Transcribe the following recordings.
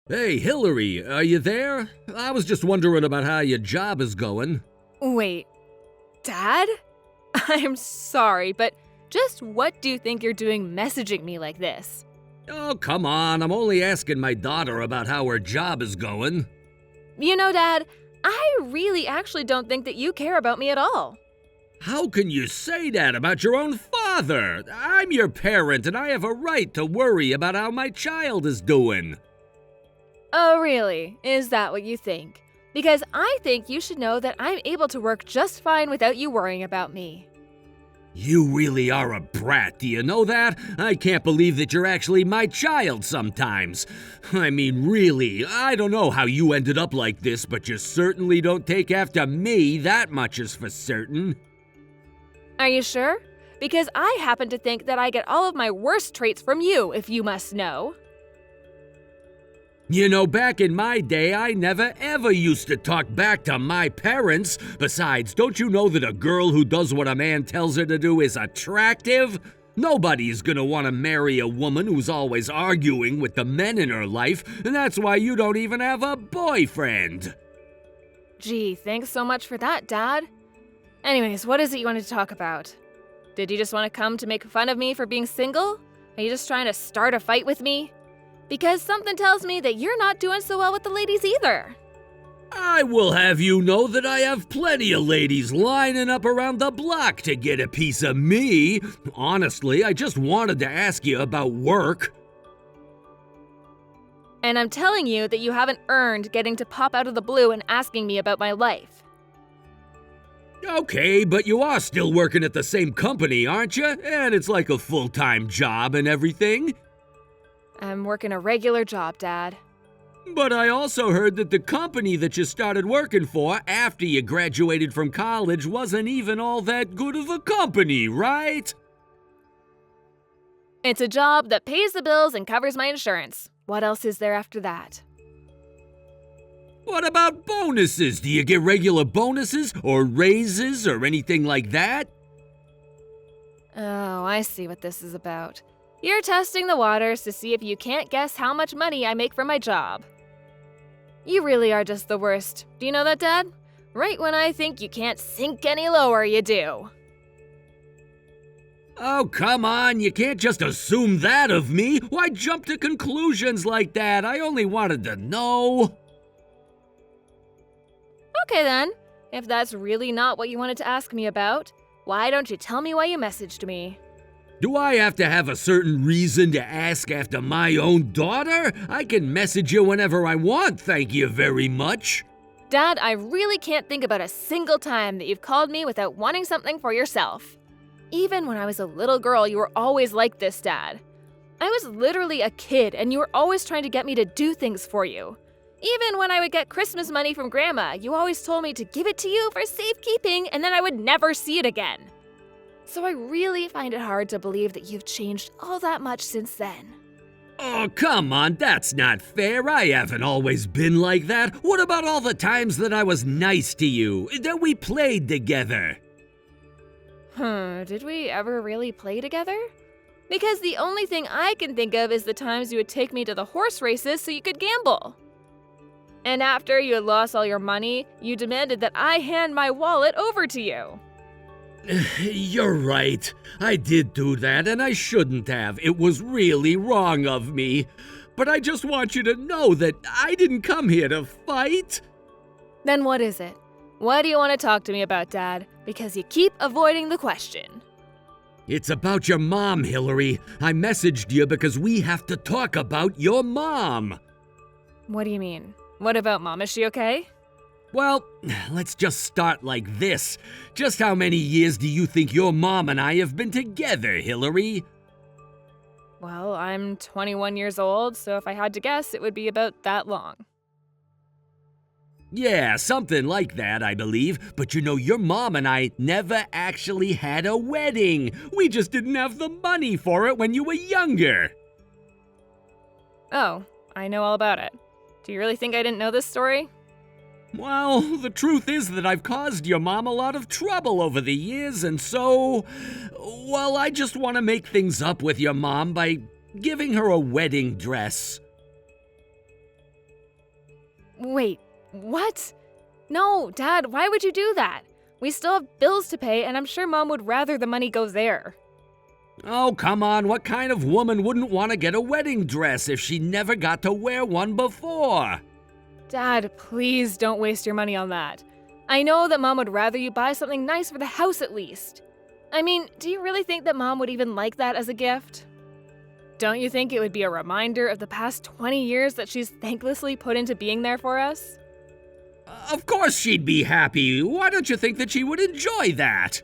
Hey, Hillary, are you there? I was just wondering about how your job is going. Wait, Dad? I'm sorry, but just what do you think you're doing messaging me like this? Oh, come on, I'm only asking my daughter about how her job is going. You know, Dad, I really actually don't think that you care about me at all. How can you say that about your own father? I'm your parent and I have a right to worry about how my child is doing. Oh, really? Is that what you think? Because I think you should know that I'm able to work just fine without you worrying about me. You really are a brat, do you know that? I can't believe that you're actually my child sometimes. I mean, really, I don't know how you ended up like this, but you certainly don't take after me, that much is for certain. Are you sure? Because I happen to think that I get all of my worst traits from you, if you must know. You know, back in my day, I never ever used to talk back to my parents. Besides, don't you know that a girl who does what a man tells her to do is attractive? Nobody's gonna want to marry a woman who's always arguing with the men in her life, and that's why you don't even have a boyfriend. Gee, thanks so much for that, Dad. Anyways, what is it you wanted to talk about? Did you just want to come to make fun of me for being single? Are you just trying to start a fight with me? Because something tells me that you're not doing so well with the ladies either. I will have you know that I have plenty of ladies lining up around the block to get a piece of me. Honestly, I just wanted to ask you about work. And I'm telling you that you haven't earned getting to pop out of the blue and asking me about my life. Okay, but you are still working at the same company, aren't you? And it's like a full-time job and everything. I'm working a regular job, Dad. But I also heard that the company that you started working for after you graduated from college wasn't even all that good of a company, right? It's a job that pays the bills and covers my insurance. What else is there after that? What about bonuses? Do you get regular bonuses or raises or anything like that? Oh, I see what this is about. You're testing the waters to see if you can't guess how much money I make from my job. You really are just the worst. Do you know that, Dad? Right when I think you can't sink any lower, you do. Oh, come on, you can't just assume that of me. Why jump to conclusions like that? I only wanted to know. Okay then, if that's really not what you wanted to ask me about, why don't you tell me why you messaged me? Do I have to have a certain reason to ask after my own daughter? I can message you whenever I want, thank you very much. Dad, I really can't think about a single time that you've called me without wanting something for yourself. Even when I was a little girl, you were always like this, Dad. I was literally a kid, and you were always trying to get me to do things for you. Even when I would get Christmas money from Grandma, you always told me to give it to you for safekeeping, and then I would never see it again. So I really find it hard to believe that you've changed all that much since then. Oh, come on, that's not fair. I haven't always been like that. What about all the times that I was nice to you, that we played together? Did we ever really play together? Because the only thing I can think of is the times you would take me to the horse races so you could gamble. And after you had lost all your money, you demanded that I hand my wallet over to you. You're right. I did do that, and I shouldn't have. It was really wrong of me. But I just want you to know that I didn't come here to fight. Then what is it? What do you want to talk to me about, Dad? Because you keep avoiding the question. It's about your mom, Hillary. I messaged you because we have to talk about your mom. What do you mean? What about Mom? Is she okay? Well, let's just start like this. Just how many years do you think your mom and I have been together, Hillary? Well, I'm 21 years old, so if I had to guess, it would be about that long. Yeah, something like that, I believe. But you know, your mom and I never actually had a wedding. We just didn't have the money for it when you were younger. Oh, I know all about it. Do you really think I didn't know this story? Well, the truth is that I've caused your mom a lot of trouble over the years, and so, well, I just want to make things up with your mom by giving her a wedding dress. Wait, what? No, Dad, why would you do that? We still have bills to pay, and I'm sure Mom would rather the money go there. Oh, come on, what kind of woman wouldn't want to get a wedding dress if she never got to wear one before? Dad, please don't waste your money on that. I know that Mom would rather you buy something nice for the house at least. I mean, do you really think that Mom would even like that as a gift? Don't you think it would be a reminder of the past 20 years that she's thanklessly put into being there for us? Of course she'd be happy. Why don't you think that she would enjoy that?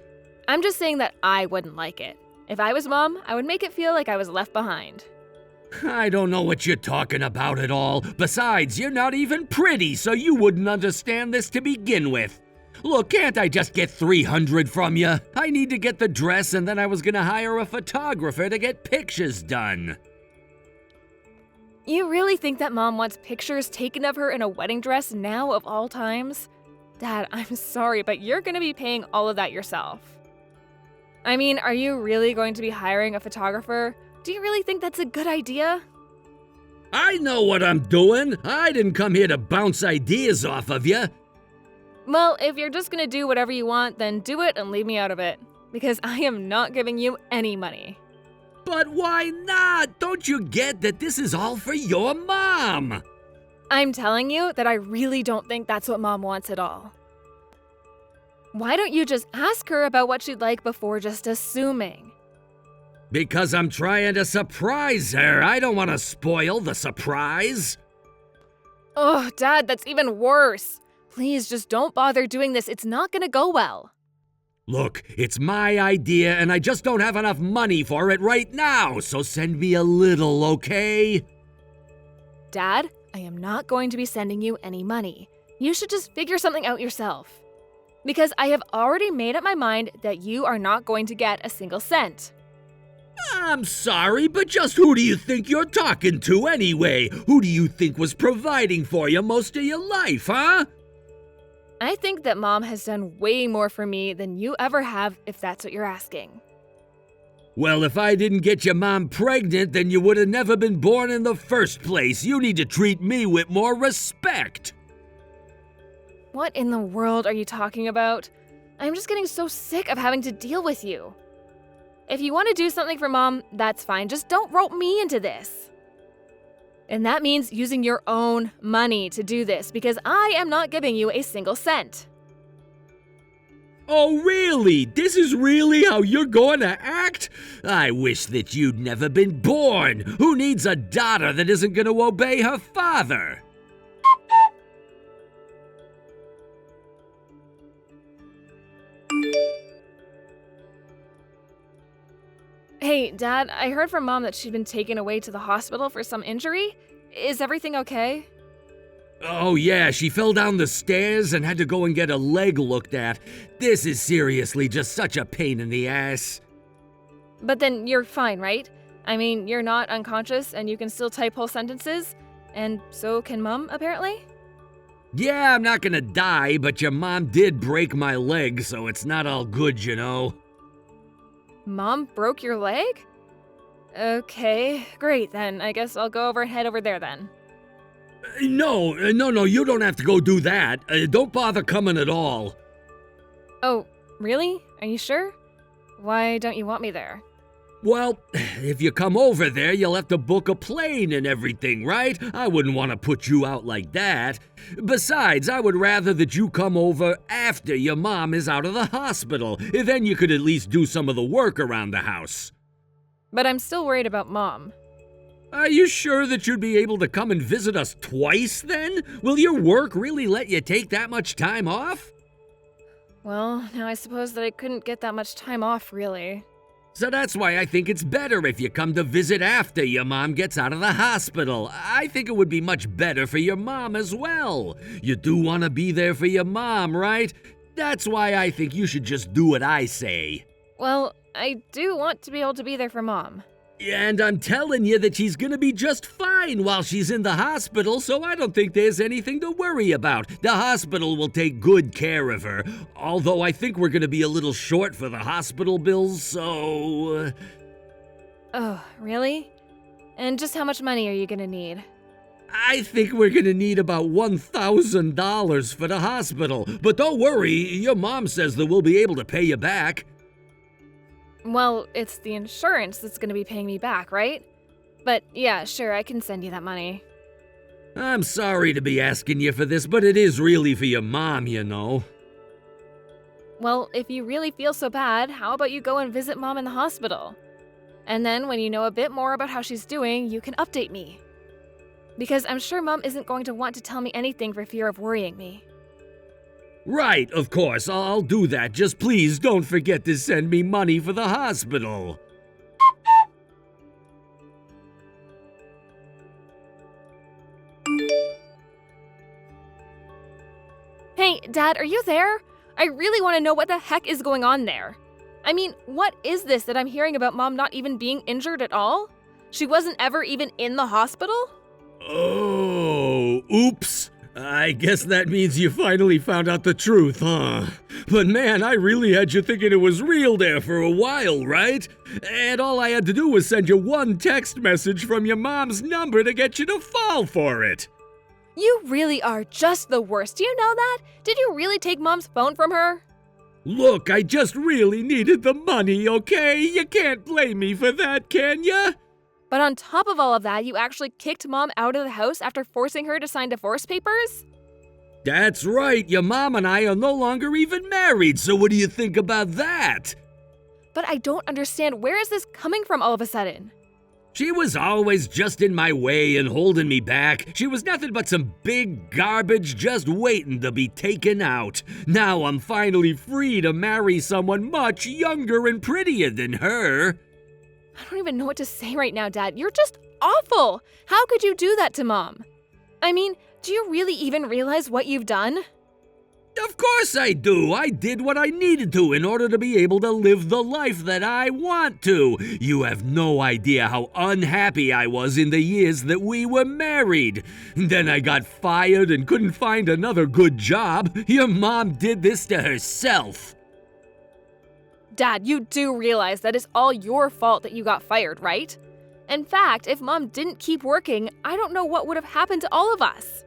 I'm just saying that I wouldn't like it. If I was Mom, I would make it feel like I was left behind. I don't know what you're talking about at all. Besides, you're not even pretty, so you wouldn't understand this to begin with. Look, can't I just get $300 from you? I need to get the dress, and then I was gonna hire a photographer to get pictures done. You really think that Mom wants pictures taken of her in a wedding dress now of all times? Dad, I'm sorry, but you're gonna be paying all of that yourself. I mean, are you really going to be hiring a photographer? Do you really think that's a good idea? I know what I'm doing. I didn't come here to bounce ideas off of you. Well, if you're just gonna do whatever you want, then do it and leave me out of it. Because I am not giving you any money. But why not? Don't you get that this is all for your mom? I'm telling you that I really don't think that's what Mom wants at all. Why don't you just ask her about what she'd like before just assuming? Because I'm trying to surprise her. I don't want to spoil the surprise. Oh, Dad, that's even worse. Please just don't bother doing this. It's not gonna go well. Look, it's my idea and I just don't have enough money for it right now, so send me a little, okay? Dad, I am not going to be sending you any money. You should just figure something out yourself. Because I have already made up my mind that you are not going to get a single cent. I'm sorry, but just who do you think you're talking to anyway? Who do you think was providing for you most of your life, huh? I think that Mom has done way more for me than you ever have, if that's what you're asking. Well, if I didn't get your mom pregnant, then you would have never been born in the first place. You need to treat me with more respect. What in the world are you talking about? I'm just getting so sick of having to deal with you. If you want to do something for Mom, that's fine. Just don't rope me into this. And that means using your own money to do this, because I am not giving you a single cent. Oh, really? This is really how you're going to act? I wish that you'd never been born. Who needs a daughter that isn't going to obey her father? Hey, Dad, I heard from Mom that she'd been taken away to the hospital for some injury. Is everything okay? Oh yeah, she fell down the stairs and had to go and get a leg looked at. This is seriously just such a pain in the ass. But then you're fine, right? I mean, you're not unconscious and you can still type whole sentences? And so can Mom, apparently? Yeah, I'm not gonna die, but your mom did break my leg, so it's not all good, you know. Mom broke your leg? Okay, great then. I guess I'll go over and head over there then. No, you don't have to go do that. Don't bother coming at all. Oh, really? Are you sure? Why don't you want me there? Well, if you come over there, you'll have to book a plane and everything, right? I wouldn't want to put you out like that. Besides, I would rather that you come over after your mom is out of the hospital. Then you could at least do some of the work around the house. But I'm still worried about Mom. Are you sure that you'd be able to come and visit us twice then? Will your work really let you take that much time off? Well, now I suppose that I couldn't get that much time off, really. So that's why I think it's better if you come to visit after your mom gets out of the hospital. I think it would be much better for your mom as well. You do want to be there for your mom, right? That's why I think you should just do what I say. Well, I do want to be able to be there for Mom. And I'm telling you that she's gonna be just fine while she's in the hospital, so I don't think there's anything to worry about. The hospital will take good care of her, although I think we're gonna be a little short for the hospital bills, so... Oh, really? And just how much money are you gonna need? I think we're gonna need about $1,000 for the hospital. But don't worry, your mom says that we'll be able to pay you back. Well, it's the insurance that's gonna be paying me back, right? But yeah, sure, I can send you that money. I'm sorry to be asking you for this, but it is really for your mom, you know. Well, if you really feel so bad, how about you go and visit Mom in the hospital? And then when you know a bit more about how she's doing, you can update me. Because I'm sure Mom isn't going to want to tell me anything for fear of worrying me. Right, of course, I'll do that. Just please don't forget to send me money for the hospital. Hey, Dad, are you there? I really want to know what the heck is going on there. I mean, what is this that I'm hearing about Mom not even being injured at all? She wasn't ever even in the hospital? Oh, oops. I guess that means you finally found out the truth, huh? But man, I really had you thinking it was real there for a while, right? And all I had to do was send you one text message from your mom's number to get you to fall for it. You really are just the worst. Do you know that? Did you really take Mom's phone from her? Look, I just really needed the money, okay? You can't blame me for that, can ya? But on top of all of that, you actually kicked Mom out of the house after forcing her to sign divorce papers? That's right, your mom and I are no longer even married, so what do you think about that? But I don't understand, where is this coming from all of a sudden? She was always just in my way and holding me back. She was nothing but some big garbage just waiting to be taken out. Now I'm finally free to marry someone much younger and prettier than her. I don't even know what to say right now, Dad. You're just awful! How could you do that to Mom? I mean, do you really even realize what you've done? Of course I do. I did what I needed to in order to be able to live the life that I want to. You have no idea how unhappy I was in the years that we were married. Then I got fired and couldn't find another good job. Your mom did this to herself. Dad, you do realize that it's all your fault that you got fired, right? In fact, if Mom didn't keep working, I don't know what would have happened to all of us.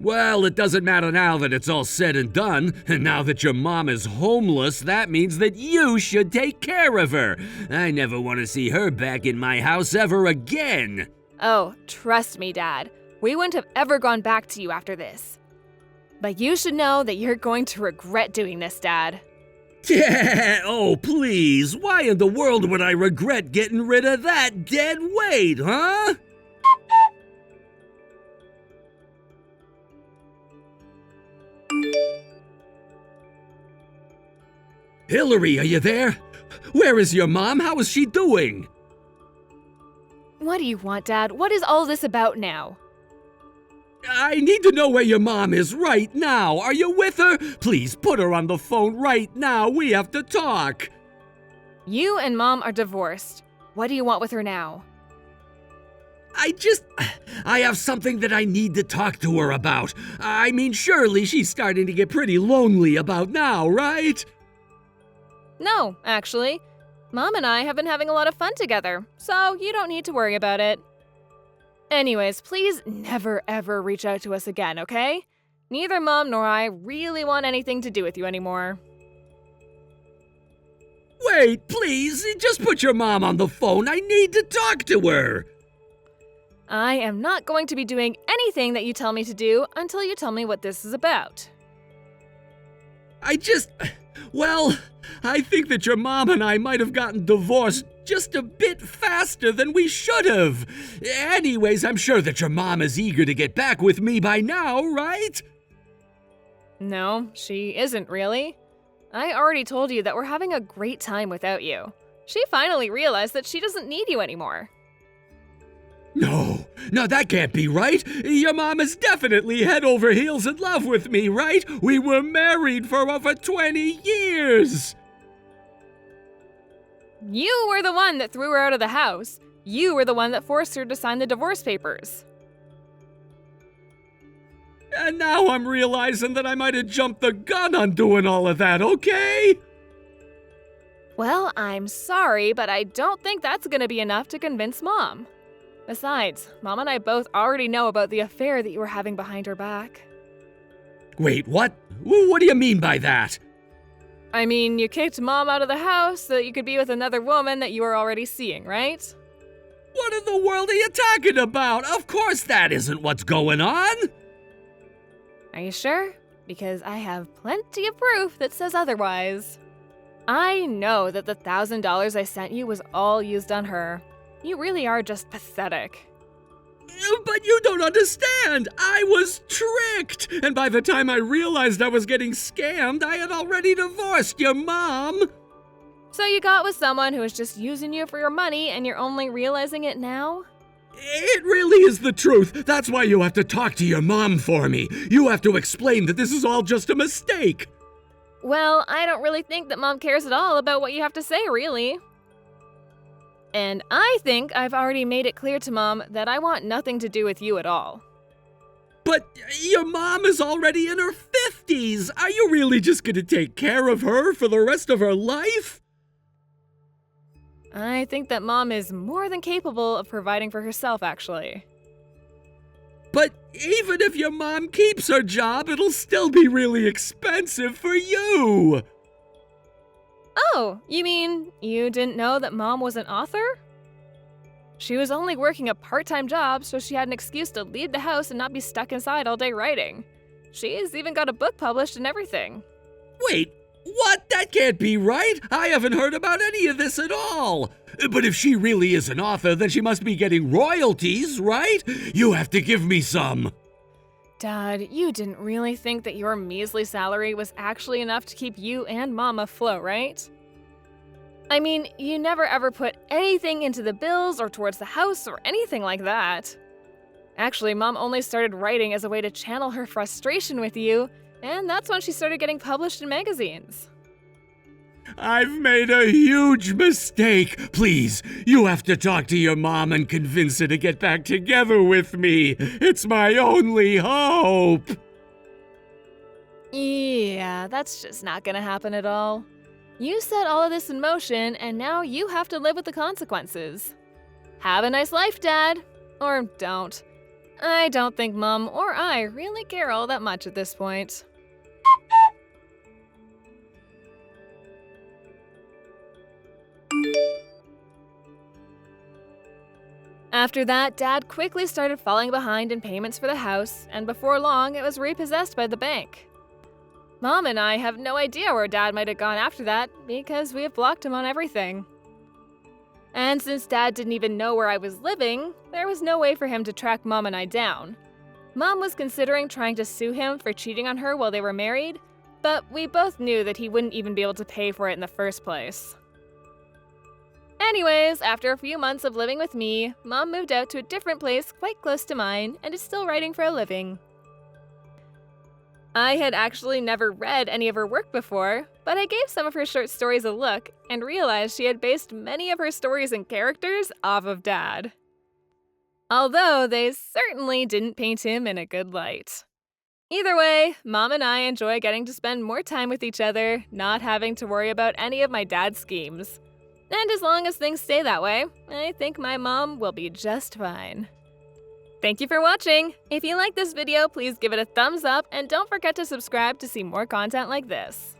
Well, it doesn't matter now that it's all said and done. And now that your mom is homeless, that means that you should take care of her. I never want to see her back in my house ever again. Oh, trust me, Dad. We wouldn't have ever gone back to you after this. But you should know that you're going to regret doing this, Dad. Yeah, oh please, why in the world would I regret getting rid of that dead weight, huh? Hillary, are you there? Where is your mom? How is she doing? What do you want, Dad? What is all this about now? I need to know where your mom is right now. Are you with her? Please put her on the phone right now. We have to talk. You and Mom are divorced. What do you want with her now? I have something that I need to talk to her about. I mean, surely she's starting to get pretty lonely about now, right? No, actually. Mom and I have been having a lot of fun together, so you don't need to worry about it. Anyways, please never ever reach out to us again, okay? Neither Mom nor I really want anything to do with you anymore. Wait, please, just put your mom on the phone. I need to talk to her. I am not going to be doing anything that you tell me to do until you tell me what this is about. Well, I think that your mom and I might have gotten divorced just a bit faster than we should have. Anyways, I'm sure that your mom is eager to get back with me by now, right? No, she isn't really. I already told you that we're having a great time without you. She finally realized that she doesn't need you anymore. No, that can't be right. Your mom is definitely head over heels in love with me, right? We were married for over 20 years. You were the one that threw her out of the house. You were the one that forced her to sign the divorce papers. And now I'm realizing that I might have jumped the gun on doing all of that, okay? Well, I'm sorry, but I don't think that's gonna be enough to convince Mom. Besides, Mom and I both already know about the affair that you were having behind her back. Wait, what? What do you mean by that? I mean, you kicked Mom out of the house so that you could be with another woman that you were already seeing, right? What in the world are you talking about? Of course that isn't what's going on. Are you sure? Because I have plenty of proof that says otherwise. I know that the $1,000 I sent you was all used on her. You really are just pathetic. But you don't understand. I was tricked. And by the time I realized I was getting scammed, I had already divorced your mom. So you got with someone who was just using you for your money and you're only realizing it now? It really is the truth. That's why you have to talk to your mom for me. You have to explain that this is all just a mistake. Well, I don't really think that Mom cares at all about what you have to say, really. And I think I've already made it clear to Mom that I want nothing to do with you at all. But your mom is already in her 50s. Are you really just going to take care of her for the rest of her life? I think that Mom is more than capable of providing for herself, actually. But even if your mom keeps her job, it'll still be really expensive for you. Oh, you mean you didn't know that Mom was an author? She was only working a part-time job, so she had an excuse to leave the house and not be stuck inside all day writing. She's even got a book published and everything. Wait, what? That can't be right. I haven't heard about any of this at all. But if she really is an author, then she must be getting royalties, right? You have to give me some. Dad, you didn't really think that your measly salary was actually enough to keep you and Mom afloat, right? I mean, you never ever put anything into the bills or towards the house or anything like that. Actually, Mom only started writing as a way to channel her frustration with you, and that's when she started getting published in magazines. I've made a huge mistake. Please, you have to talk to your mom and convince her to get back together with me. It's my only hope. Yeah, that's just not gonna happen at all. You set all of this in motion, and now you have to live with the consequences. Have a nice life, Dad. Or don't. I don't think Mom or I really care all that much at this point. After that, Dad quickly started falling behind in payments for the house, and before long, it was repossessed by the bank. Mom and I have no idea where Dad might have gone after that, because we have blocked him on everything. And since Dad didn't even know where I was living, there was no way for him to track Mom and I down. Mom was considering trying to sue him for cheating on her while they were married, but we both knew that he wouldn't even be able to pay for it in the first place. Anyways, after a few months of living with me, Mom moved out to a different place quite close to mine and is still writing for a living. I had actually never read any of her work before, but I gave some of her short stories a look and realized she had based many of her stories and characters off of Dad. Although they certainly didn't paint him in a good light. Either way, Mom and I enjoy getting to spend more time with each other, not having to worry about any of my dad's schemes. And as long as things stay that way, I think my mom will be just fine. Thank you for watching! If you like this video, please give it a thumbs up and don't forget to subscribe to see more content like this.